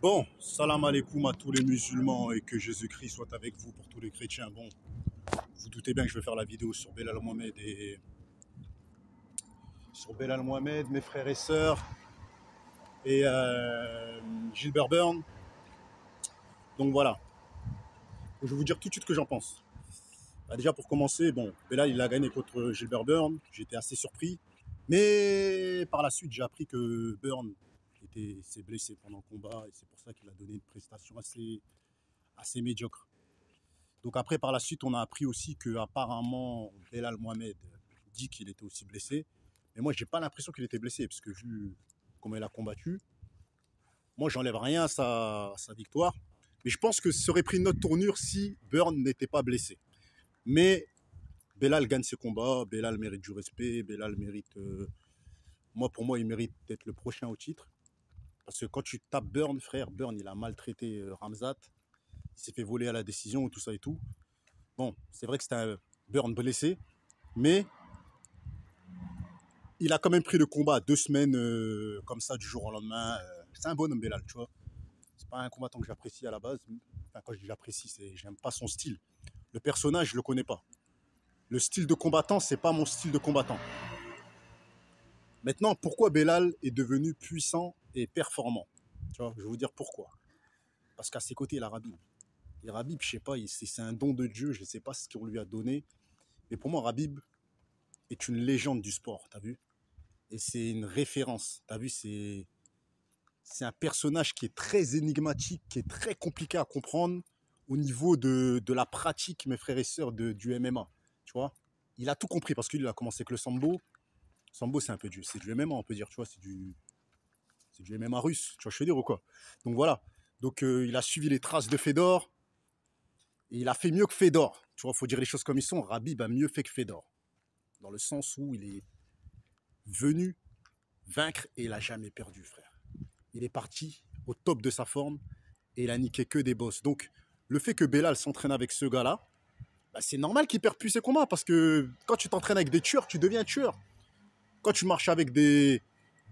Bon, salam alaikum à tous les musulmans et que Jésus-Christ soit avec vous pour tous les chrétiens. Bon, vous doutez bien que je vais faire la vidéo sur Belal Mohamed et sur Belal Mohamed, mes frères et sœurs et Gilbert Burns. Donc voilà, je vais vous dire tout de suite ce que j'en pense. Bah déjà pour commencer, bon, Belal il a gagné contre Gilbert Burns, j'étais assez surpris, mais par la suite j'ai appris que Burns s'est blessé pendant le combat et c'est pour ça qu'il a donné une prestation assez médiocre. Donc après, par la suite, on a appris aussi qu'apparemment, Belal Mohamed dit qu'il était aussi blessé. Mais moi, j'ai pas l'impression qu'il était blessé, parce que vu comment il a combattu, moi, j'enlève rien à sa victoire. Mais je pense que ça aurait pris une autre tournure si Burns n'était pas blessé. Mais Belal gagne ses combats, Belal mérite du respect, Belal mérite... pour moi, il mérite d'être le prochain au titre. Parce que quand tu tapes Burns, frère, Burns, il a maltraité Khamzat. Il s'est fait voler à la décision, tout ça et tout. Bon, c'est vrai que c'était un Burns blessé, mais il a quand même pris le combat 2 semaines comme ça, du jour au lendemain. C'est un bonhomme, Belal, tu vois. C'est pas un combattant que j'apprécie à la base. Enfin, quand je dis j'apprécie, j'aime pas son style. Le personnage, je le connais pas. Le style de combattant, c'est pas mon style de combattant. Maintenant, pourquoi Belal est devenu puissant et performant? Tu vois, je vais vous dire pourquoi. Parce qu'à ses côtés, il a Khabib. Et Khabib, je sais pas, c'est un don de Dieu, je sais pas ce qu'on lui a donné. Mais pour moi, Khabib est une légende du sport, t'as vu? Et c'est une référence, t'as vu? C'est un personnage qui est très énigmatique, qui est très compliqué à comprendre au niveau de la pratique, mes frères et sœurs, du MMA. Tu vois? Il a tout compris parce qu'il a commencé avec le sambo. Sambo, c'est un peu c'est du MMA, on peut dire, tu vois? C'est du MMA russe, tu vois, je veux dire ou quoi? Donc voilà. Donc il a suivi les traces de Fedor. Et il a fait mieux que Fedor. Tu vois, il faut dire les choses comme ils sont. Khabib a mieux fait que Fedor. Dans le sens où il est venu vaincre et il n'a jamais perdu, frère. Il est parti au top de sa forme et il a niqué que des boss. Donc, le fait que Belal s'entraîne avec ce gars-là, bah, c'est normal qu'il perde plus ses combats parce que quand tu t'entraînes avec des tueurs, tu deviens tueur. Quand tu marches avec des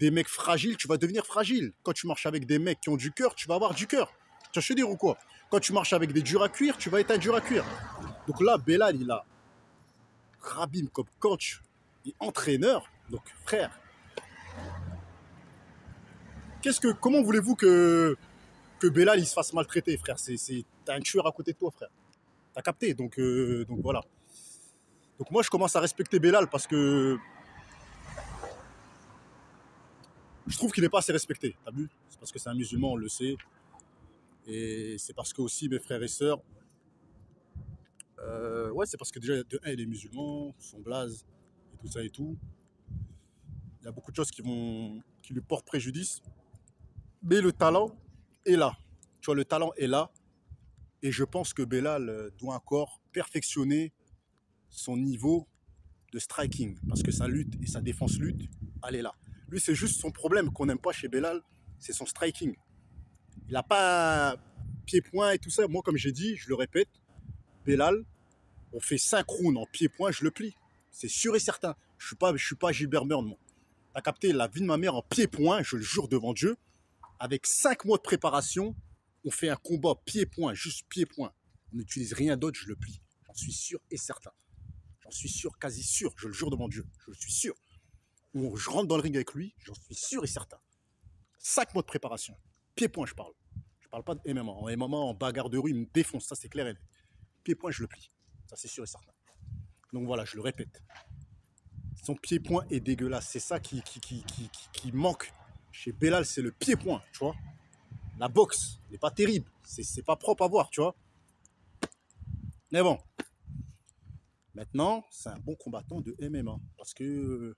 mecs fragiles, tu vas devenir fragile. Quand tu marches avec des mecs qui ont du cœur, tu vas avoir du cœur. Tu vois, je veux dire ou quoi? Quand tu marches avec des durs à cuire, tu vas être un dur à cuire. Donc là, Belal, il a Khabib comme coach et entraîneur. Donc, frère, comment voulez-vous que Belal il se fasse maltraiter, frère? T'as un tueur à côté de toi, frère. T'as capté? Donc voilà. Donc moi, je commence à respecter Belal parce que je trouve qu'il n'est pas assez respecté. T'as vu? C'est parce que c'est un musulman, on le sait. Et c'est parce que aussi mes frères et sœurs, ouais, c'est parce que déjà, de un, il est musulman, son blaze et tout ça et tout. Il y a beaucoup de choses qui lui portent préjudice. Mais le talent est là. Tu vois, le talent est là. Et je pense que Belal doit encore perfectionner son niveau de striking. Parce que sa lutte et sa défense lutte, elle est là. Lui, c'est juste son problème qu'on n'aime pas chez Belal, c'est son striking. Il n'a pas pied-point et tout ça. Moi, comme j'ai dit, je le répète, Belal, on fait 5 rounds en pied-point, je le plie. C'est sûr et certain. Je suis pas Gilbert Burns, moi. T'as capté la vie de ma mère en pied-point, je le jure devant Dieu. Avec 5 mois de préparation, on fait un combat pied-point, juste pied-point. On n'utilise rien d'autre, je le plie. J'en suis sûr et certain. J'en suis sûr, quasi sûr, je le jure devant Dieu. Je suis sûr. Je rentre dans le ring avec lui, j'en suis sûr et certain. 5 mois de préparation. Pied-point, je parle. Je parle pas de MMA. En MMA, en bagarre de rue, il me défonce, ça c'est clair et net. Pied-point, je le plie. Ça c'est sûr et certain. Donc voilà, je le répète. Son pied-point est dégueulasse. C'est ça qui manque. Chez Belal, c'est le pied-point, tu vois. La boxe n'est pas terrible. C'est pas propre à voir, tu vois. Mais bon. Maintenant, c'est un bon combattant de MMA. Parce que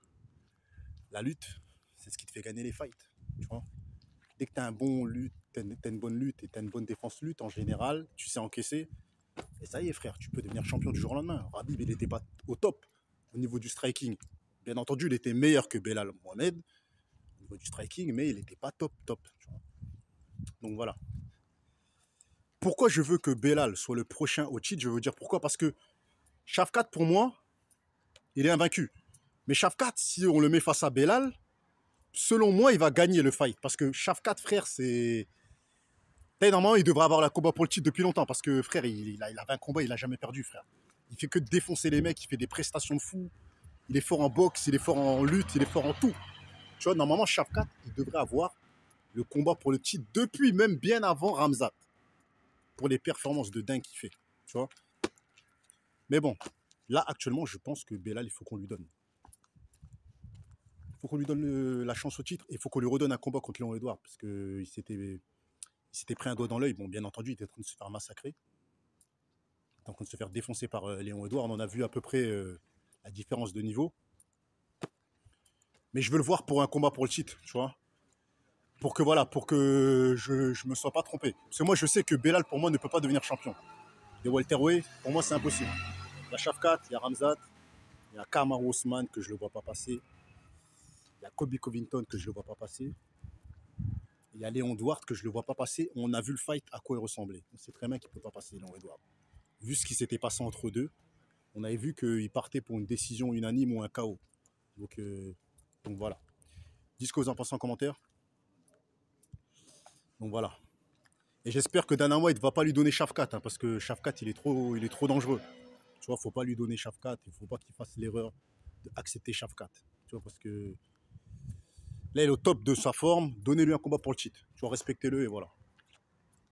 la lutte, c'est ce qui te fait gagner les fights, tu vois. Dès que tu as une bonne lutte et tu as une bonne défense lutte, en général, tu sais encaisser. Et ça y est, frère, tu peux devenir champion du jour au lendemain. Khabib, il n'était pas au top au niveau du striking. Bien entendu, il était meilleur que Belal Mohamed au niveau du striking, mais il n'était pas top. Tu vois. Donc voilà. Pourquoi je veux que Belal soit le prochain au titre? Je veux dire pourquoi. Parce que Shavkat, pour moi, il est invaincu. Mais Shavkat, si on le met face à Belal, selon moi, il va gagner le fight. Parce que Shavkat, frère, c'est Normalement, il devrait avoir la combat pour le titre depuis longtemps parce que, frère, il a 20 combats, il a jamais perdu, frère. Il fait que de défoncer les mecs, il fait des prestations de fou. Il est fort en boxe, il est fort en lutte, il est fort en tout. Tu vois, normalement, Shavkat, il devrait avoir le combat pour le titre depuis même bien avant Ramzat. Pour les performances de dingue qu'il fait. Tu vois. Mais bon, là, actuellement, je pense que Belal, il faut qu'on lui donne. Il faut qu'on lui donne la chance au titre et il faut qu'on lui redonne un combat contre Léon Edouard parce qu'il s'était pris un doigt dans l'œil. Bon, bien entendu, il était en train de se faire massacrer. Il était en train de se faire défoncer par Léon Edouard. On en a vu à peu près la différence de niveau. Mais je veux le voir pour un combat pour le titre, tu vois. Pour que je ne me sois pas trompé. Parce que moi, je sais que Belal, pour moi, ne peut pas devenir champion. Des welterweight, pour moi, c'est impossible. Il y a Shavkat, il y a Ramzat, il y a Kamaru Usman que je ne le vois pas passer. Il y a Colby Covington que je ne le vois pas passer. Il y a Léon Edouard que je ne le vois pas passer. On a vu le fight à quoi il ressemblait. On sait très bien qu'il ne peut pas passer Léon Edouard. Vu ce qui s'était passé entre eux deux, on avait vu qu'il partait pour une décision unanime ou un KO. Donc voilà. Dis ce que vous en pensez en commentaire. Donc voilà. Et j'espère que Dana White ne va pas lui donner Shavkat, hein, parce que Shavkat, il est trop dangereux. Tu vois, faut pas lui donner Shavkat. Il faut pas qu'il fasse l'erreur d'accepter Shavkat. Tu vois, parce que là, il est au top de sa forme. Donnez-lui un combat pour le titre. Tu vois, respectez-le et voilà.